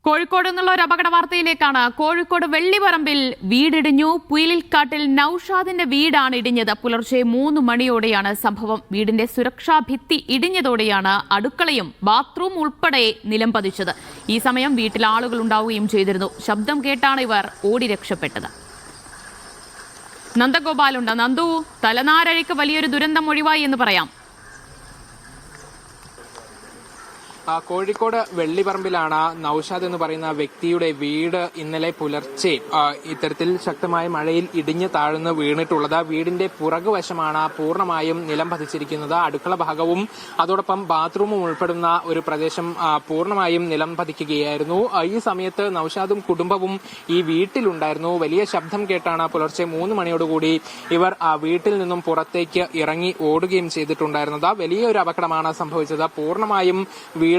കോഴിക്കോട് നിന്നുള്ള ഒരു അപകട വാർത്തയിലേക്കാണ്. കോഴിക്കോട് വെള്ളിപറമ്പിൽ വീടിടിഞ്ഞു. പുയലിൽക്കാട്ടിൽ നൌഷാദിന്റെ വീടാണ് ഇടിഞ്ഞത്. പുലർച്ചെ 3 മണിയോടെയാണ് സംഭവം. വീടിന്റെ സുരക്ഷാ ഭിത്തി ഇടിഞ്ഞതോടെയാണ് അടുക്കളയും ബാത്റൂം ഉൾപ്പെടെ നിലം പതിച്ചത്. ഈ സമയം വീട്ടിൽ ആളുകൾ ഉണ്ടാവുകയും ചെയ്തിരുന്നു. ശബ്ദം കേട്ടാണ് ഇവർ ഓടി രക്ഷപ്പെട്ടത്. നന്ദഗോപാലുണ്ട്. നന്ദു, തലനാരഴയ്ക്ക് വലിയൊരു ദുരന്തം ഒഴിവായി എന്ന് പറയാം. കോഴിക്കോട് വെള്ളിപറമ്പിലാണ് നൌഷാദ് എന്ന് പറയുന്ന വ്യക്തിയുടെ വീട് ഇന്നലെ പുലർച്ചെ ഇത്തരത്തിൽ ശക്തമായ മഴയിൽ ഇടിഞ്ഞു താഴ്ന്ന് വീണിട്ടുള്ളത്. വീടിന്റെ പുറകുവശമാണ് പൂർണ്ണമായും നിലം പതിച്ചിരിക്കുന്നത്. അടുക്കള ഭാഗവും അതോടൊപ്പം ബാത്റൂമും ഉൾപ്പെടുന്ന ഒരു പ്രദേശം പൂർണ്ണമായും നിലം പതിക്കുകയായിരുന്നു. ഈ സമയത്ത് നൌഷാദും കുടുംബവും ഈ വീട്ടിലുണ്ടായിരുന്നു. വലിയ ശബ്ദം കേട്ടാണ് പുലർച്ചെ 3 മണിയോടുകൂടി ഇവർ വീട്ടിൽ നിന്നും പുറത്തേക്ക് ഇറങ്ങി ഓടുകയും ചെയ്തിട്ടുണ്ടായിരുന്നത്. വലിയൊരു അപകടമാണ് സംഭവിച്ചത്. പൂർണ്ണമായും വീട്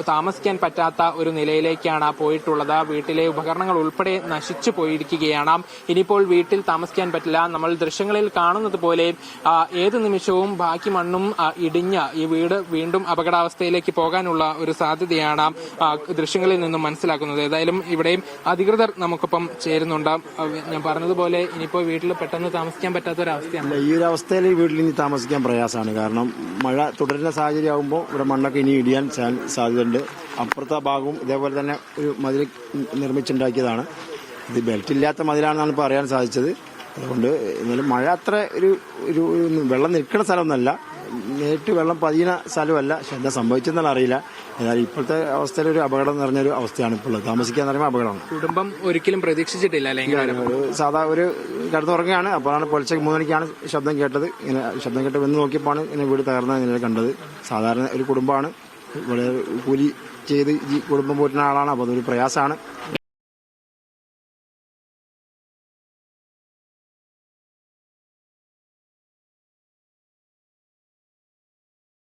താമസിക്കാൻ പറ്റാത്ത ഒരു നിലയിലേക്കാണ് പോയിട്ടുള്ളത്. വീട്ടിലെ ഉപകരണങ്ങൾ ഉൾപ്പെടെ നശിച്ചു പോയിരിക്കുകയാണ്. ഇനിയിപ്പോൾ വീട്ടിൽ താമസിക്കാൻ പറ്റില്ല. നമ്മൾ ദൃശ്യങ്ങളിൽ കാണുന്നത് പോലെ ഏത് നിമിഷവും ബാക്കി മണ്ണും ഇടിഞ്ഞ് ഈ വീട് വീണ്ടും അപകടാവസ്ഥയിലേക്ക് പോകാനുള്ള ഒരു സാധ്യതയാണ് ദൃശ്യങ്ങളിൽ നിന്നും മനസ്സിലാക്കുന്നത്. ഏതായാലും ഇവിടെയും അധികൃതർ നമുക്കൊപ്പം ചേരുന്നുണ്ട്. ഞാൻ പറഞ്ഞതുപോലെ ഇനിയിപ്പോൾ വീട്ടിൽ പെട്ടെന്ന് താമസിക്കാൻ പറ്റാത്ത ഒരു അവസ്ഥയാണ്. ഈ ഒരു അവസ്ഥയിൽ വീട്ടിൽ ഇനി താമസിക്കാൻ പ്രയാസമാണ്. കാരണം മഴ തുടരുന്ന സാഹചര്യം ആകുമ്പോൾ ഇവിടെ മണ്ണൊക്കെ ഇനി ഇടിയാൻ സാധ്യതയുണ്ട്. അപ്പുറത്തെ ഭാഗവും ഇതേപോലെ തന്നെ ഒരു മതിൽ നിർമ്മിച്ചുണ്ടാക്കിയതാണ്. ഇത് ബെൽറ്റ് ഇല്ലാത്ത മതിലാണെന്നാണ് ഇപ്പോൾ അറിയാൻ സാധിച്ചത്. അതുകൊണ്ട് എന്നാലും മഴ അത്ര ഒരു വെള്ളം നിൽക്കുന്ന സ്ഥലമൊന്നുമല്ല, നേരിട്ട് വെള്ളം പതിയുന്ന സ്ഥലമല്ല. പക്ഷെ എന്താ സംഭവിച്ചെന്നാൽ അറിയില്ല. എന്നാൽ ഇപ്പോഴത്തെ അവസ്ഥയിൽ ഒരു അപകടം നിറഞ്ഞൊരു അവസ്ഥയാണ് ഇപ്പോൾ ഉള്ളത്. താമസിക്കാന്ന് പറയുമ്പോൾ അപകടമാണ്. കുടുംബം ഒരിക്കലും പ്രതീക്ഷിച്ചിട്ടില്ല. സാധാ ഒരു കിടന്നുറങ്ങുകയാണ്. അപ്പോഴാണ് പുലർച്ചെ 3 മണിക്കാണ് ശബ്ദം കേട്ടത്. ഇങ്ങനെ ശബ്ദം കേട്ട് വന്ന് നോക്കിയപ്പോഴാണ് ഇങ്ങനെ വീട് തകർന്ന നിലയിൽ കണ്ടത്. സാധാരണ ഒരു കുടുംബമാണ്, വളരെ കൂലി ചെയ്ത് ഈ കുടുംബം പോറ്റുന്ന ആളാണ്. അപ്പോൾ അതൊരു പ്രയാസമാണ്.